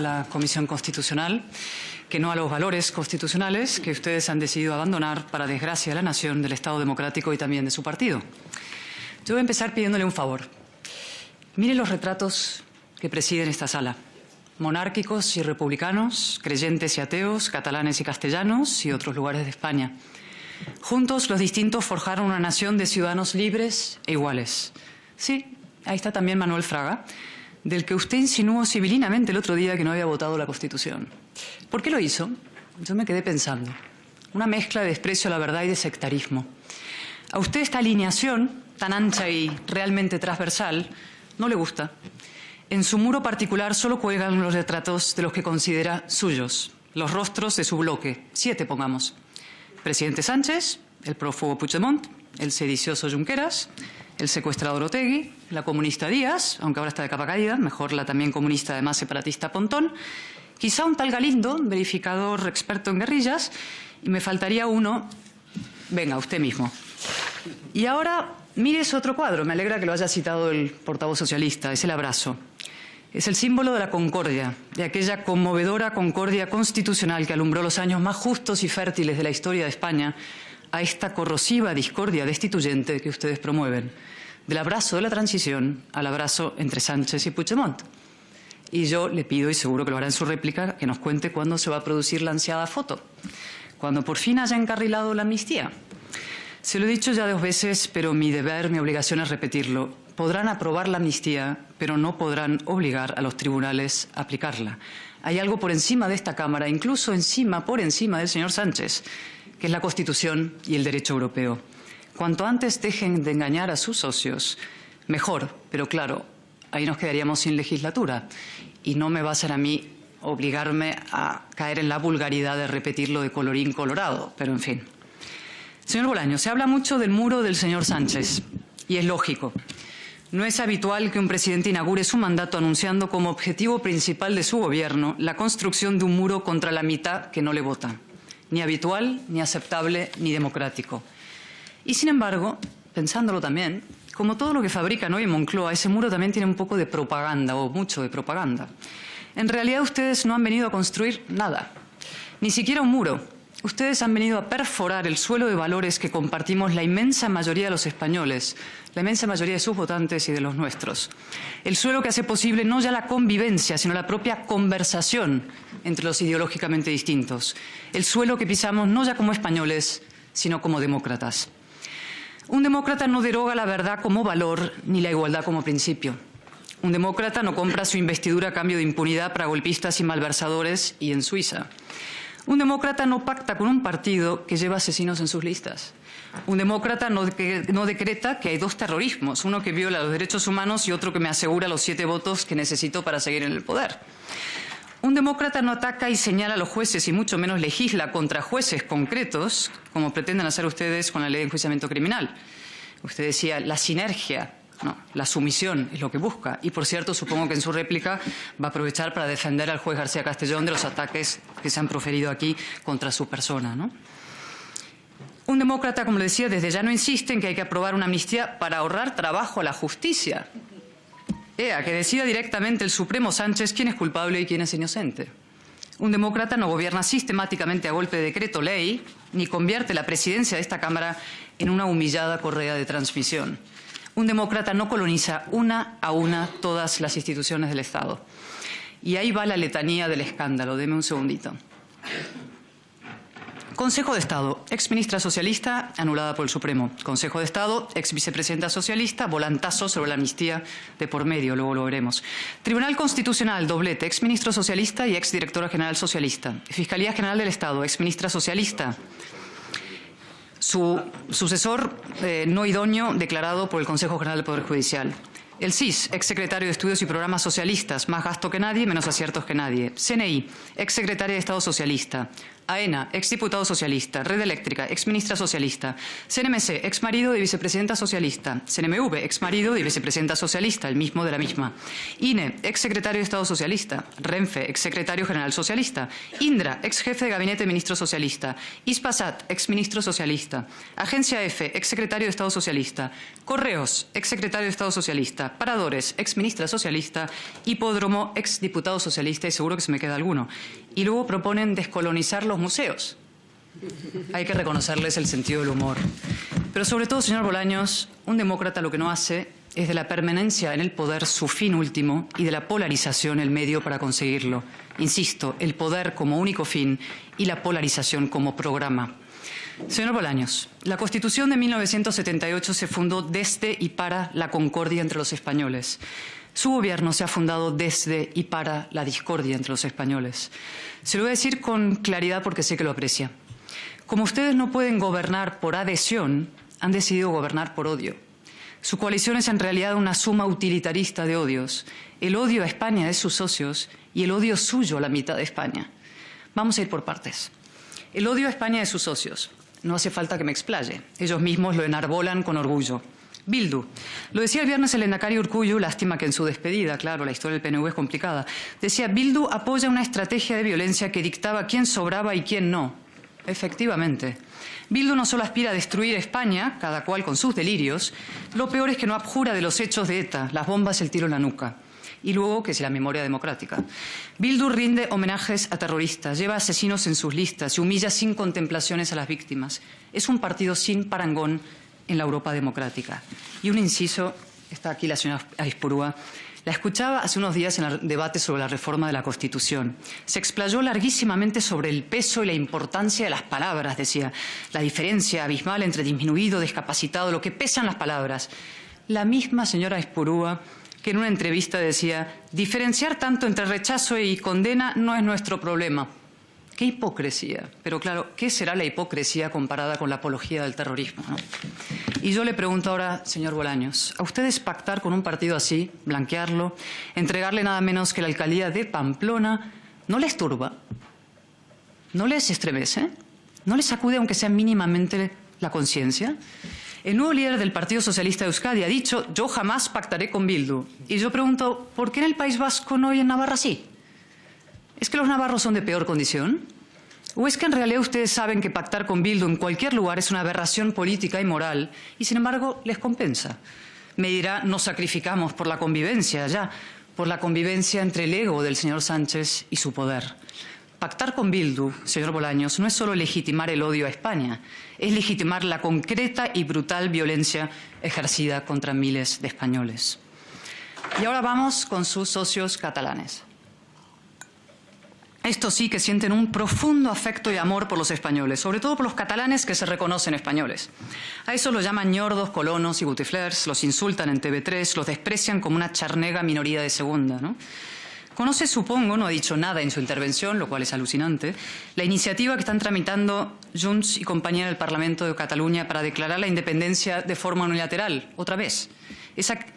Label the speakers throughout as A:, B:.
A: a la Comisión Constitucional que no a los valores constitucionales que ustedes han decidido abandonar para desgracia de la nación, del Estado democrático y también de su partido. Yo voy a empezar pidiéndole un favor. Miren los retratos que presiden esta sala. Monárquicos y republicanos, creyentes y ateos, catalanes y castellanos y otros lugares de España. Juntos los distintos forjaron una nación de ciudadanos libres e iguales. Sí, ahí está también Manuel Fraga, del que usted insinuó civilinamente el otro día que no había votado la Constitución. ¿Por qué lo hizo? Yo me quedé pensando. Una mezcla de desprecio a la verdad y de sectarismo. A usted esta alineación, tan ancha y realmente transversal, no le gusta. En su muro particular solo cuelgan los retratos de los que considera suyos, los rostros de su bloque, 7 pongamos. Presidente Sánchez, el prófugo Puigdemont, el sedicioso Junqueras, el secuestrador Otegi, la comunista Díaz, aunque ahora está de capa caída, mejor la también comunista además separatista Pontón, quizá un tal Galindo, verificador experto en guerrillas, y me faltaría uno, venga, usted mismo. Y ahora, mire ese otro cuadro, me alegra que lo haya citado el portavoz socialista, es el abrazo. Es el símbolo de la concordia, de aquella conmovedora concordia constitucional que alumbró los años más justos y fértiles de la historia de España a esta corrosiva discordia destituyente que ustedes promueven, del abrazo de la transición al abrazo entre Sánchez y Puigdemont. Y yo le pido, y seguro que lo hará en su réplica, que nos cuente cuándo se va a producir la ansiada foto, cuando por fin haya encarrilado la amnistía. Se lo he dicho ya 2 veces, pero mi deber, mi obligación es repetirlo. Podrán aprobar la amnistía, pero no podrán obligar a los tribunales a aplicarla. Hay algo por encima de esta Cámara, incluso por encima del señor Sánchez, que es la Constitución y el derecho europeo. Cuanto antes dejen de engañar a sus socios, mejor, pero claro, ahí nos quedaríamos sin legislatura. Y no me va a ser a mí obligarme a caer en la vulgaridad de repetirlo de colorín colorado, pero en fin. Señor Bolaños, se habla mucho del muro del señor Sánchez, y es lógico. No es habitual que un presidente inaugure su mandato anunciando como objetivo principal de su gobierno la construcción de un muro contra la mitad que no le vota. Ni habitual, ni aceptable, ni democrático. Y sin embargo, pensándolo también, como todo lo que fabrican hoy en Moncloa, ese muro también tiene un poco de propaganda, o mucho de propaganda. En realidad ustedes no han venido a construir nada, ni siquiera un muro. Ustedes han venido a perforar el suelo de valores que compartimos la inmensa mayoría de los españoles, la inmensa mayoría de sus votantes y de los nuestros. El suelo que hace posible no ya la convivencia, sino la propia conversación entre los ideológicamente distintos. El suelo que pisamos no ya como españoles, sino como demócratas. Un demócrata no deroga la verdad como valor ni la igualdad como principio. Un demócrata no compra su investidura a cambio de impunidad para golpistas y malversadores y en Suiza. Un demócrata no pacta con un partido que lleva asesinos en sus listas. Un demócrata no decreta que hay 2 terrorismos, uno que viola los derechos humanos y otro que me asegura los 7 votos que necesito para seguir en el poder. Un demócrata no ataca y señala a los jueces y mucho menos legisla contra jueces concretos, como pretenden hacer ustedes con la ley de enjuiciamiento criminal. Usted decía la sinergia. No, la sumisión es lo que busca. Y, por cierto, supongo que en su réplica va a aprovechar para defender al juez García Castellón de los ataques que se han proferido aquí contra su persona, ¿no? Un demócrata, como le decía, desde ya no insiste en que hay que aprobar una amnistía para ahorrar trabajo a la justicia. Que decida directamente el Supremo Sánchez quién es culpable y quién es inocente. Un demócrata no gobierna sistemáticamente a golpe de decreto ley, ni convierte la presidencia de esta Cámara en una humillada correa de transmisión. Un demócrata no coloniza una a una todas las instituciones del Estado. Y ahí va la letanía del escándalo. Deme un segundito. Consejo de Estado, exministra socialista, anulada por el Supremo. Consejo de Estado, exvicepresidenta socialista, volantazo sobre la amnistía de por medio, luego lo veremos. Tribunal Constitucional, doblete, exministro socialista y exdirectora general socialista. Fiscalía General del Estado, exministra socialista. Su sucesor no idóneo declarado por el Consejo General del Poder Judicial. El CIS, exsecretario de Estudios y Programas Socialistas, más gasto que nadie, menos aciertos que nadie. CNI, exsecretaria de Estado Socialista. AENA, exdiputado socialista. Red Eléctrica, exministra socialista. CNMC, exmarido de vicepresidenta socialista. CNMV, exmarido de vicepresidenta socialista, el mismo de la misma. INE, exsecretario de Estado socialista. Renfe, exsecretario general socialista. Indra, exjefe de gabinete ministro socialista. Ispasat, exministro socialista. Agencia F, exsecretario de Estado socialista. Correos, exsecretario de Estado socialista. socialista, Paradores, exministra socialista, Hipódromo, exdiputado socialista y seguro que se me queda alguno. Y luego proponen descolonizar los museos. Hay que reconocerles el sentido del humor. Pero sobre todo, señor Bolaños, un demócrata lo que no hace es de la permanencia en el poder su fin último y de la polarización el medio para conseguirlo. Insisto, el poder como único fin y la polarización como programa. Señor Bolaños, la Constitución de 1978 se fundó desde y para la concordia entre los españoles. Su gobierno se ha fundado desde y para la discordia entre los españoles. Se lo voy a decir con claridad porque sé que lo aprecia. Como ustedes no pueden gobernar por adhesión, han decidido gobernar por odio. Su coalición es en realidad una suma utilitarista de odios. El odio a España de sus socios y el odio suyo a la mitad de España. Vamos a ir por partes. El odio a España de sus socios. No hace falta que me explaye. Ellos mismos lo enarbolan con orgullo. Bildu. Lo decía el viernes el lehendakari Urkullu, lástima que en su despedida, claro, la historia del PNV es complicada, decía: Bildu apoya una estrategia de violencia que dictaba quién sobraba y quién no. Efectivamente. Bildu no solo aspira a destruir España, cada cual con sus delirios, lo peor es que no abjura de los hechos de ETA, las bombas, el tiro en la nuca. Y luego, que es la memoria democrática. Bildu rinde homenajes a terroristas, lleva asesinos en sus listas y humilla sin contemplaciones a las víctimas. Es un partido sin parangón en la Europa democrática. Y un inciso, está aquí la señora Aizpurúa, la escuchaba hace unos días en el debate sobre la reforma de la Constitución. Se explayó larguísimamente sobre el peso y la importancia de las palabras, decía. La diferencia abismal entre disminuido, discapacitado, lo que pesan las palabras. La misma señora Aizpurúa que en una entrevista decía: diferenciar tanto entre rechazo y condena no es nuestro problema. ¡Qué hipocresía! Pero claro, ¿qué será la hipocresía comparada con la apología del terrorismo, ¿no? Y yo le pregunto ahora, señor Bolaños, ¿a ustedes pactar con un partido así, blanquearlo, entregarle nada menos que la alcaldía de Pamplona, no les turba? ¿No les estremece? ¿No les sacude aunque sea mínimamente la conciencia? El nuevo líder del Partido Socialista de Euskadi ha dicho: yo jamás pactaré con Bildu. Y yo pregunto, ¿por qué en el País Vasco no y en Navarra sí? ¿Es que los navarros son de peor condición? ¿O es que en realidad ustedes saben que pactar con Bildu en cualquier lugar es una aberración política y moral y sin embargo les compensa? Me dirá: nos sacrificamos por la convivencia allá, por la convivencia entre el ego del señor Sánchez y su poder. Pactar con Bildu, señor Bolaños, no es solo legitimar el odio a España, es legitimar la concreta y brutal violencia ejercida contra miles de españoles. Y ahora vamos con sus socios catalanes. Estos sí que sienten un profundo afecto y amor por los españoles, sobre todo por los catalanes que se reconocen españoles. A eso los llaman ñordos, colonos y gutiflers, los insultan en TV3, los desprecian como una charnega minoría de segunda, ¿no? Conoce, supongo, no ha dicho nada en su intervención, lo cual es alucinante, la iniciativa que están tramitando Junts y compañía en el Parlamento de Cataluña para declarar la independencia de forma unilateral, otra vez.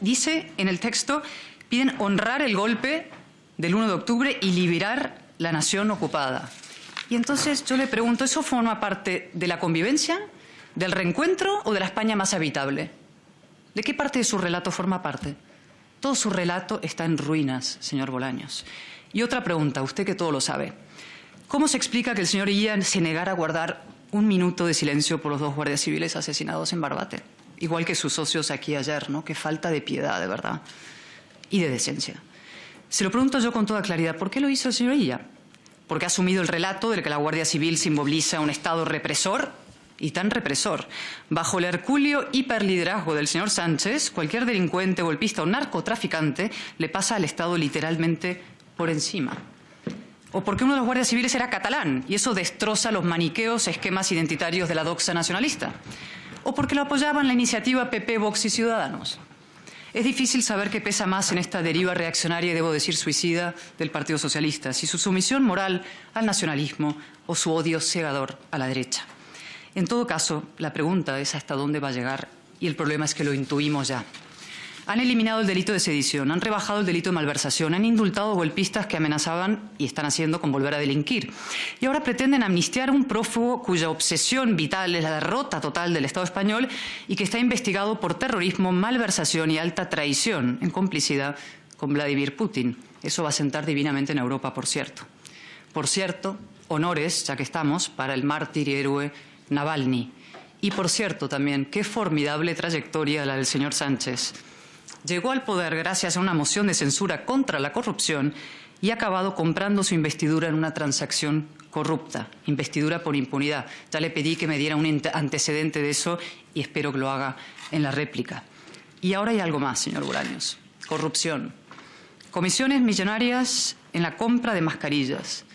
A: Dice en el texto: piden honrar el golpe del 1 de octubre y liberar la nación ocupada. Y entonces yo le pregunto, ¿eso forma parte de la convivencia, del reencuentro o de la España más habitable? ¿De qué parte de su relato forma parte? Todo su relato está en ruinas, señor Bolaños. Y otra pregunta, usted que todo lo sabe. ¿Cómo se explica que el señor Illa se negara a guardar un minuto de silencio por los 2 guardias civiles asesinados en Barbate? Igual que sus socios aquí ayer, ¿no? Qué falta de piedad, de verdad, y de decencia. Se lo pregunto yo con toda claridad, ¿por qué lo hizo el señor Illa? ¿Porque ha asumido el relato de que la Guardia Civil simboliza un Estado represor? Y tan represor. Bajo el hercúleo hiperliderazgo del señor Sánchez, cualquier delincuente, golpista o narcotraficante le pasa al Estado literalmente por encima. O porque uno de los guardias civiles era catalán y eso destroza los maniqueos esquemas identitarios de la doxa nacionalista. O porque lo apoyaban la iniciativa PP, Vox y Ciudadanos. Es difícil saber qué pesa más en esta deriva reaccionaria y, debo decir, suicida del Partido Socialista, si su sumisión moral al nacionalismo o su odio cegador a la derecha. En todo caso, la pregunta es hasta dónde va a llegar y el problema es que lo intuimos ya. Han eliminado el delito de sedición, han rebajado el delito de malversación, han indultado golpistas que amenazaban y están haciendo con volver a delinquir. Y ahora pretenden amnistiar a un prófugo cuya obsesión vital es la derrota total del Estado español y que está investigado por terrorismo, malversación y alta traición en complicidad con Vladimir Putin. Eso va a sentar divinamente en Europa, por cierto. Por cierto, honores, ya que estamos, para el mártir y héroe Navalny. Y por cierto también, qué formidable trayectoria la del señor Sánchez. llegó al poder gracias a una moción de censura contra la corrupción y ha acabado comprando su investidura en una transacción corrupta, investidura por impunidad. Ya le pedí que me diera un antecedente de eso y espero que lo haga en la réplica. Y ahora hay algo más, señor Bolaños. Corrupción. Comisiones millonarias en la compra de mascarillas.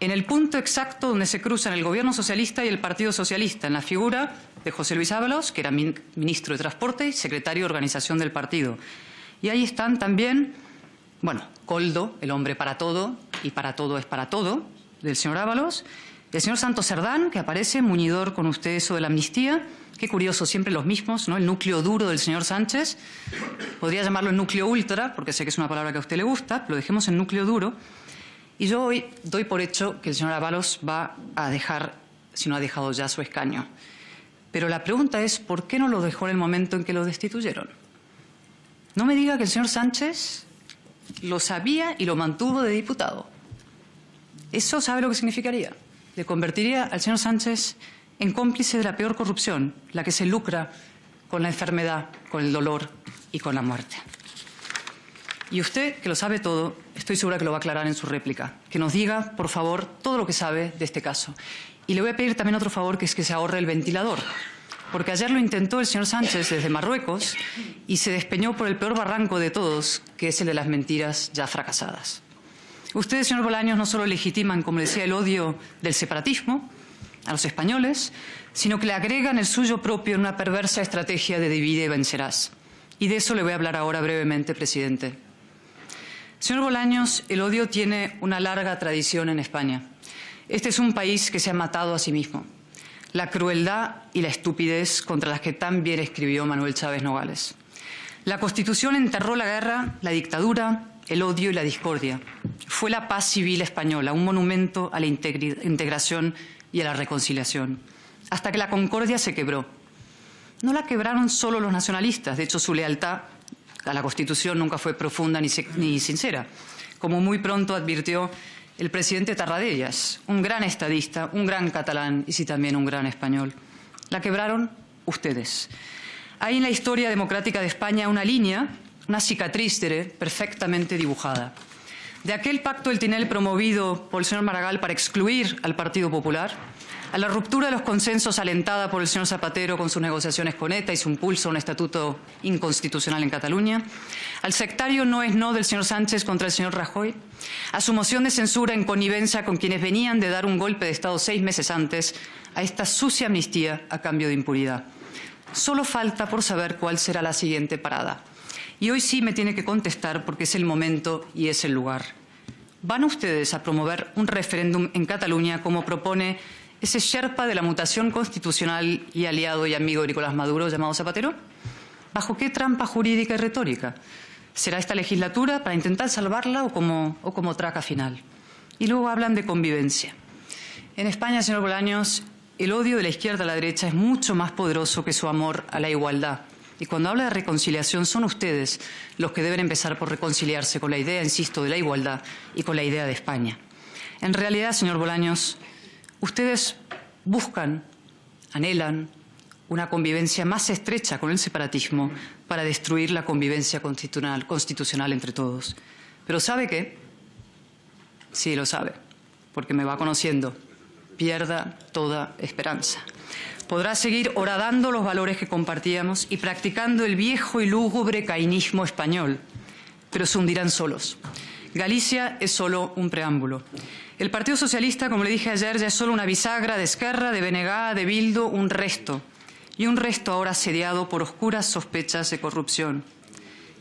A: En el punto exacto donde se cruzan el Gobierno socialista y el Partido Socialista, en la figura de José Luis Ábalos, que era ministro de Transporte y secretario de Organización del partido. Y ahí están también, bueno, Coldo, el hombre para todo, y para todo es para todo, del señor Ábalos, el señor Santos Cerdán, que aparece muñidor con usted eso de la amnistía. Qué curioso, siempre los mismos, ¿no? El núcleo duro del señor Sánchez. Podría llamarlo el núcleo ultra, porque sé que es una palabra que a usted le gusta, pero dejemos el núcleo duro. Y yo hoy doy por hecho que el señor Ábalos va a dejar, si no ha dejado ya, su escaño. Pero la pregunta es, ¿por qué no lo dejó en el momento en que lo destituyeron? No me diga que el señor Sánchez lo sabía y lo mantuvo de diputado. ¿Eso sabe lo que significaría? Le convertiría al señor Sánchez en cómplice de la peor corrupción, la que se lucra con la enfermedad, con el dolor y con la muerte. Y usted, que lo sabe todo, estoy segura que lo va a aclarar en su réplica. Que nos diga, por favor, todo lo que sabe de este caso. Y le voy a pedir también otro favor, que es que se ahorre el ventilador. Porque ayer lo intentó el señor Sánchez desde Marruecos y se despeñó por el peor barranco de todos, que es el de las mentiras ya fracasadas. Ustedes, señor Bolaños, no solo legitiman, como decía, el odio del separatismo a los españoles, sino que le agregan el suyo propio en una perversa estrategia de divide y vencerás. Y de eso le voy a hablar ahora brevemente, presidente. Señor Bolaños, el odio tiene una larga tradición en España. Este es un país que se ha matado a sí mismo. La crueldad y la estupidez contra las que tan bien escribió Manuel Chávez Nogales. La Constitución enterró la guerra, la dictadura, el odio y la discordia. Fue la paz civil española, un monumento a la integración y a la reconciliación, hasta que la concordia se quebró. No la quebraron solo los nacionalistas, de hecho su lealtad a la Constitución nunca fue profunda ni sincera, como muy pronto advirtió el presidente Tarradellas, un gran estadista, un gran catalán y sí también un gran español. La quebraron ustedes. Hay en la historia democrática de España una línea, una cicatriz, diré, perfectamente dibujada. De aquel pacto del Tinel promovido por el señor Maragall para excluir al Partido Popular, a la ruptura de los consensos alentada por el señor Zapatero con sus negociaciones con ETA y su impulso a un estatuto inconstitucional en Cataluña, al sectario no es no del señor Sánchez contra el señor Rajoy, a su moción de censura en connivencia con quienes venían de dar un golpe de Estado 6 meses antes, a esta sucia amnistía a cambio de impunidad. Solo falta por saber cuál será la siguiente parada. Y hoy sí me tiene que contestar porque es el momento y es el lugar. ¿Van ustedes a promover un referéndum en Cataluña como propone ese sherpa de la mutación constitucional y aliado y amigo de Nicolás Maduro llamado Zapatero? ¿Bajo qué trampa jurídica y retórica? ¿Será esta legislatura para intentar salvarla o como traca final? Y luego hablan de convivencia. En España, señor Bolaños, el odio de la izquierda a la derecha es mucho más poderoso que su amor a la igualdad. Y cuando habla de reconciliación, son ustedes los que deben empezar por reconciliarse con la idea, insisto, de la igualdad y con la idea de España. En realidad, señor Bolaños, ustedes buscan, anhelan una convivencia más estrecha con el separatismo para destruir la convivencia constitucional entre todos. Pero ¿sabe qué? Sí, lo sabe, porque me va conociendo. Pierda toda esperanza. Podrá seguir horadando los valores que compartíamos y practicando el viejo y lúgubre cainismo español, pero se hundirán solos. Galicia es solo un preámbulo. El Partido Socialista, como le dije ayer, ya es solo una bisagra de Esquerra, de BNG, de Bildu, un resto. Y un resto ahora asediado por oscuras sospechas de corrupción,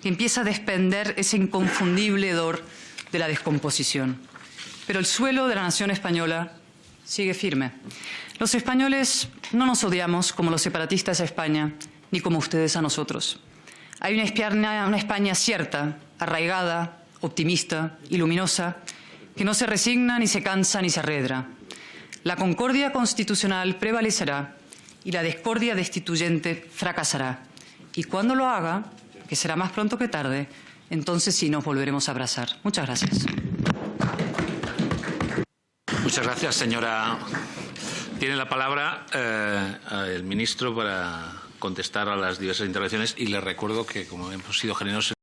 A: que empieza a desprender ese inconfundible hedor de la descomposición. Pero el suelo de la nación española sigue firme. Los españoles no nos odiamos como los separatistas a España, ni como ustedes a nosotros. Hay una España cierta, arraigada, optimista y luminosa, que no se resigna, ni se cansa, ni se arredra. La concordia constitucional prevalecerá y la discordia destituyente fracasará. Y cuando lo haga, que será más pronto que tarde, entonces sí nos volveremos a abrazar. Muchas gracias.
B: Muchas gracias, señora. Tiene la palabra el ministro para contestar a las diversas intervenciones y les recuerdo que, como hemos sido generosos